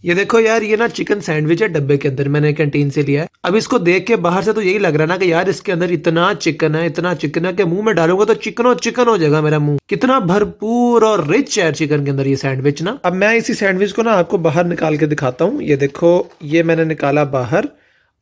ये देखो यार, ये ना चिकन सैंडविच है डब्बे के अंदर, मैंने कैंटीन से लिया है। अब इसको देख के बाहर से तो यही लग रहा है ना कि यार इसके अंदर इतना चिकन है, इतना चिकन है कि मुंह में डालूंगा तो चिकनो चिकन हो जाएगा मेरा मुंह। कितना भरपूर और रिच है चिकन के अंदर ये सैंडविच ना। अब मैं इसी सैंडविच को ना आपको बाहर निकाल के दिखाता हूँ। ये देखो, ये मैंने निकाला बाहर,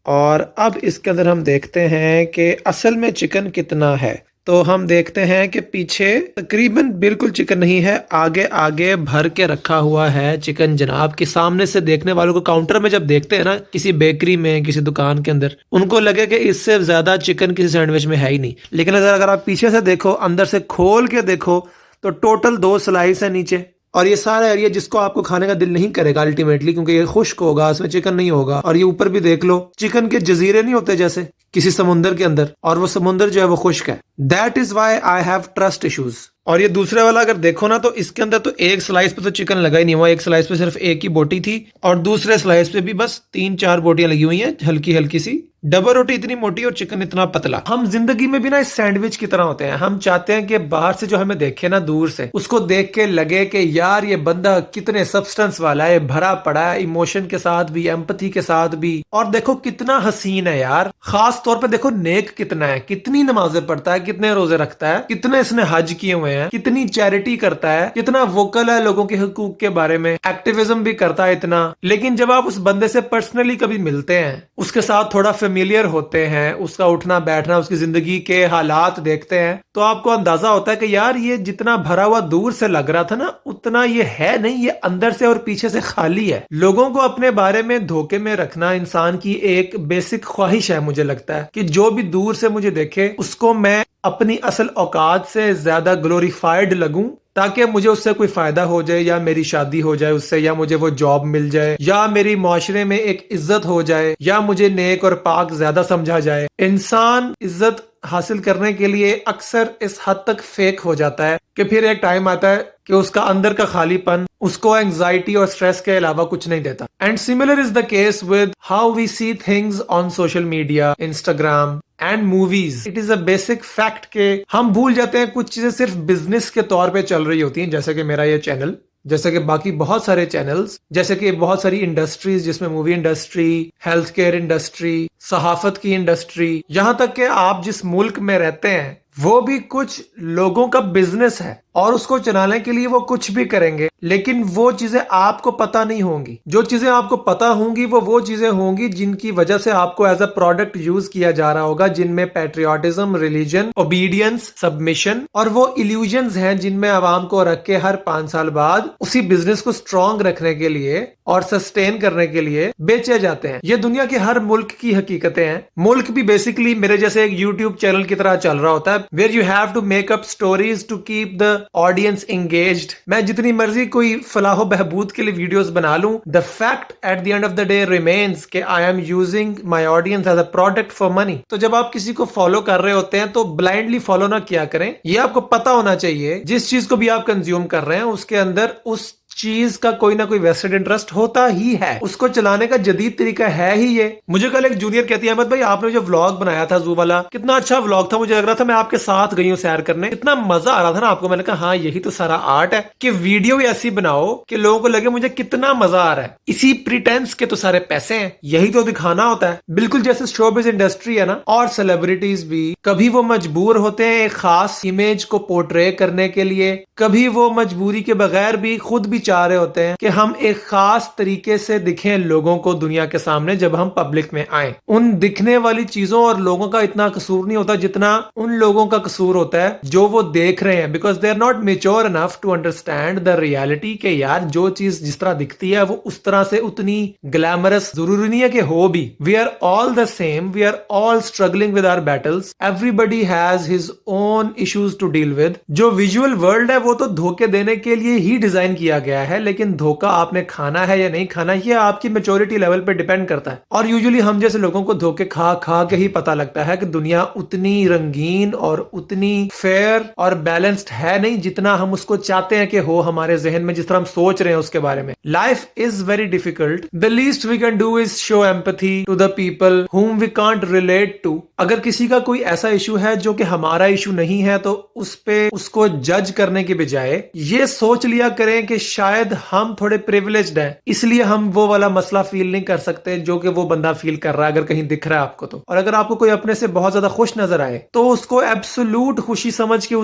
और अब इसके अंदर हम देखते हैं कि असल में चिकन कितना है। तो हम देखते हैं कि पीछे तकरीबन बिल्कुल चिकन नहीं है, आगे आगे भर के रखा हुआ है चिकन जनाब। कि सामने से देखने वालों को काउंटर में जब देखते हैं ना, किसी बेकरी में, किसी दुकान के अंदर, उनको लगे कि इससे ज्यादा चिकन किसी सैंडविच में है ही नहीं। लेकिन अगर आप पीछे से देखो, अंदर से खोल के देखो, तो टोटल 2 स्लाइस है नीचे। और ये सारा एरिया जिसको आपको खाने का दिल नहीं करेगा अल्टीमेटली, क्योंकि ये खुश्क होगा, इसमें चिकन नहीं होगा। और ये ऊपर भी देख लो, चिकन के जजीरे नहीं होते जैसे किसी समुंदर के अंदर, और वो समुंदर जो है वो खुश्क है। That is why I have trust issues. और ये दूसरे वाला अगर देखो ना, तो इसके अंदर तो एक स्लाइस पे तो चिकन लगा ही नहीं हुआ, एक स्लाइस पे सिर्फ एक ही बोटी थी, और दूसरे स्लाइस पे भी बस 3-4 बोटियां लगी हुई हैं, हल्की हल्की सी। डबल रोटी इतनी मोटी और चिकन इतना पतला। हम जिंदगी में भी ना इस सैंडविच की तरह होते हैं। हम चाहते हैं कि बाहर से जो हमें देखे ना, दूर से उसको देख के लगे कि यार ये बंदा कितने सब्सटेंस वाला है, भरा पड़ा है, इमोशन के साथ भी, एम्पैथी के साथ भी। और देखो कितना हसीन है यार। खास तौर पे देखो नेक कितना है, कितनी नमाजें पढ़ता है, कितने रोजे रखता है, कितने इसने हज किए हुए हैं, कितनी चैरिटी करता है, कितना वोकल है लोगों के हुकूक के बारे में, एक्टिविज्म भी करता है इतना। लेकिन जब आप उस बंदे से पर्सनली कभी मिलते हैं, उसके साथ थोड़ा फेमिलियर होते हैं, उसका उठना बैठना, उसकी जिंदगी के हालात देखते हैं, तो आपको अंदाजा होता है कि यार ये जितना भरा हुआ दूर से लग रहा था ना, उतना ये है नहीं। ये अंदर से और पीछे से खाली है। लोगों को अपने बारे में धोखे में रखना इंसान की एक बेसिक ख्वाहिश है। मुझे लगता है कि जो भी दूर से मुझे देखे, उसको मैं अपनी असल औकात से ज्यादा ग्लोरीफाइड लगूं, ताकि मुझे उससे कोई फायदा हो जाए, या मेरी शादी हो जाए उससे, या मुझे वो जॉब मिल जाए, या मेरी माशरे में एक इज्जत हो जाए, या मुझे नेक और पाक ज्यादा समझा जाए। इंसान इज्जत हासिल करने के लिए अक्सर इस हद तक फेक हो जाता है कि फिर एक टाइम आता है कि उसका अंदर का खालीपन उसको एंजाइटी और स्ट्रेस के अलावा कुछ नहीं देता। And similar is the case with how we see things on social media, Instagram and movies. It is a basic fact के हम भूल जाते हैं कुछ चीजें सिर्फ बिजनेस के तौर पे चल रही होती हैं, जैसे कि मेरा ये चैनल, जैसे कि बाकी बहुत सारे चैनल्स, जैसे कि बहुत सारी इंडस्ट्रीज, जिसमें movie industry, health care industry, सहाफत की इंडस्ट्री, यहां तक कि आप जिस मुल्क में रहते हैं वो भी कुछ लोगों का बिजनेस है, और उसको चलाने के लिए वो कुछ भी करेंगे। लेकिन वो चीजें आपको पता नहीं होंगी। जो चीजें आपको पता होंगी वो चीजें होंगी जिनकी वजह से आपको एज अ प्रोडक्ट यूज किया जा रहा होगा, जिनमें पैट्रियोटिज्म, रिलीजन, ओबीडियंस, सबमिशन और वो इल्यूजन्स हैं जिनमें आवाम को रख के हर 5 साल बाद उसी बिजनेस को स्ट्रॉन्ग रखने के लिए और सस्टेन करने के लिए बेचे जाते हैं। ये दुनिया के हर मुल्क की हकीकतें हैं। मुल्क भी बेसिकली मेरे जैसे एक यूट्यूब चैनल की तरह चल रहा होता है, where you have to make up stories to keep the audience engaged. मैं जितनी मर्जी कोई फलाहो बहबूद के लिए वीडियोस बना लूं, the fact at the end of the day remains कि I am using my audience as a product for money. तो जब आप किसी को फॉलो कर रहे होते हैं तो ब्लाइंडली फॉलो ना किया करें। ये आपको पता होना चाहिए जिस चीज को भी आप कंज्यूम कर रहे हैं उसके अंदर उस चीज का कोई ना कोई वेस्टेड इंटरेस्ट होता ही है। उसको चलाने का जदीद तरीका है ही ये। मुझे कल एक जूनियर कहती है, अहमद भाई आपने जो व्लॉग बनाया था जू वाला, कितना अच्छा व्लॉग था, मुझे लग रहा था मैं आपके साथ गई हूँ सैर करने, इतना मजा आ रहा था ना आपको। मैंने कहा हाँ यही तो सारा आर्ट है कि वीडियो ऐसी बनाओ कि लोगों को लगे मुझे कितना मजा आ रहा है। इसी प्रिटेंस के तो सारे पैसे हैं, यही तो दिखाना होता है। बिल्कुल जैसे शोबिज इंडस्ट्री है ना, और सेलिब्रिटीज भी, कभी वो मजबूर होते हैं एक खास इमेज को पोर्ट्रे करने के लिए, कभी वो मजबूरी के बगैर भी खुद भी चाह रहे होते हैं कि हम एक खास तरीके से दिखें लोगों को दुनिया के सामने जब हम पब्लिक में आए। उन दिखने वाली चीजों और लोगों का इतना कसूर नहीं होता जितना उन लोगों का कसूर होता है जो वो देख रहे हैं, because they are not mature enough to understand the reality के यार जो चीज जिस तरह दिखती है वो उस तरह से उतनी ग्लैमरस जरूरी नहीं है कि हो भी। We are all the same, we are all struggling with our battles, everybody has his own issues to deal with. जो विजुअल वर्ल्ड है वो तो धोखे देने के लिए ही डिजाइन किया गया है, लेकिन धोखा आपने खाना है या नहीं खाना ये आपकी मैच्योरिटी लेवल पे डिपेंड करता है। और यूजुअली हम जैसे लोगों को धोखे खा खा के ही पता लगता है कि दुनिया उतनी रंगीन और उतनी फेयर और बैलेंस्ड है नहीं जितना हम उसको चाहते हैं कि हो हमारे जहन में, जिस तरह हम सोच रहे हैं उसके बारे में। Life is very difficult. The least we can do is show empathy to the people whom we can't relate to। अगर किसी का कोई ऐसा इशू है जो कि हमारा इशू नहीं है तो उस पे उसको जज करने के बजाय ये सोच लिया करें कि शायद हम थोड़े प्रिविलेज्ड हैं, इसलिए हम वो वाला मसला फील नहीं कर सकते जो कि वो बंदा फील कर रहा है, अगर कहीं दिख रहा है आपको तो। और अगर आपको कोई अपने से बहुत ज्यादा खुश नजर आए तो उसको एब्सोल्यूट खुशी समझ के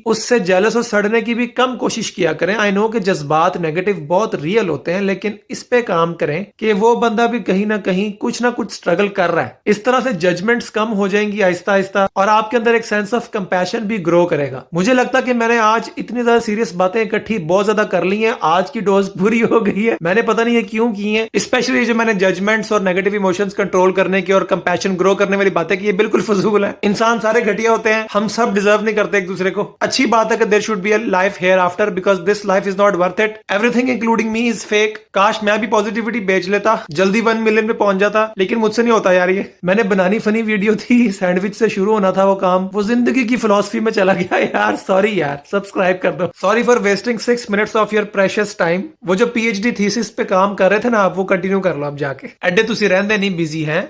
उससे जेलस और सड़ने की भी कम कोशिश किया करें। आई नो कि जज्बात नेगेटिव बहुत रियल होते हैं, लेकिन इस पे काम करें कि वो बंदा भी कहीं ना कहीं कुछ ना कुछ स्ट्रगल कर रहा है। इस तरह से जजमेंट्स कम हो जाएंगी आहिस्ता आहिस्ता, और आपके अंदर एक सेंस ऑफ कंपैशन भी ग्रो करेगा। मुझे लगता है कि मैंने आज इतनी ज्यादा सीरियस बातें इकट्ठी बहुत ज्यादा कर ली हैं, आज की डोज पूरी हो गई है। मैंने पता नहीं है क्यों की है, स्पेशली जो मैंने जजमेंट्स और नेगेटिव इमोशंस कंट्रोल करने की और कंपैशन ग्रो करने वाली बातें की, ये बिल्कुल फजूल है। इंसान सारे घटिया होते हैं, हम सब डिजर्व नहीं करते एक दूसरे को। अच्छी बात है कि there should be a life hereafter, because this life is not worth it. Everything including me is fake. काश मैं भी पॉजिटिविटी बेच लेता, जल्दी 1 मिलियन पे पहुंच जाता, लेकिन मुझसे नहीं होता यार। ये मैंने बनानी फनी वीडियो थी, सैंडविच से शुरू होना था वो काम, वो जिंदगी की फिलॉसफी में चला गया यार। सॉरी यार, सब्सक्राइब कर दो। Sorry for wasting 6 minutes of your precious time. वो जो पीएचडी थीसिस पे काम कर रहे थे ना, आप वो कंटिन्यू कर लो अब जाके। एडे तुसी रहंदे नहीं बिजी हैं।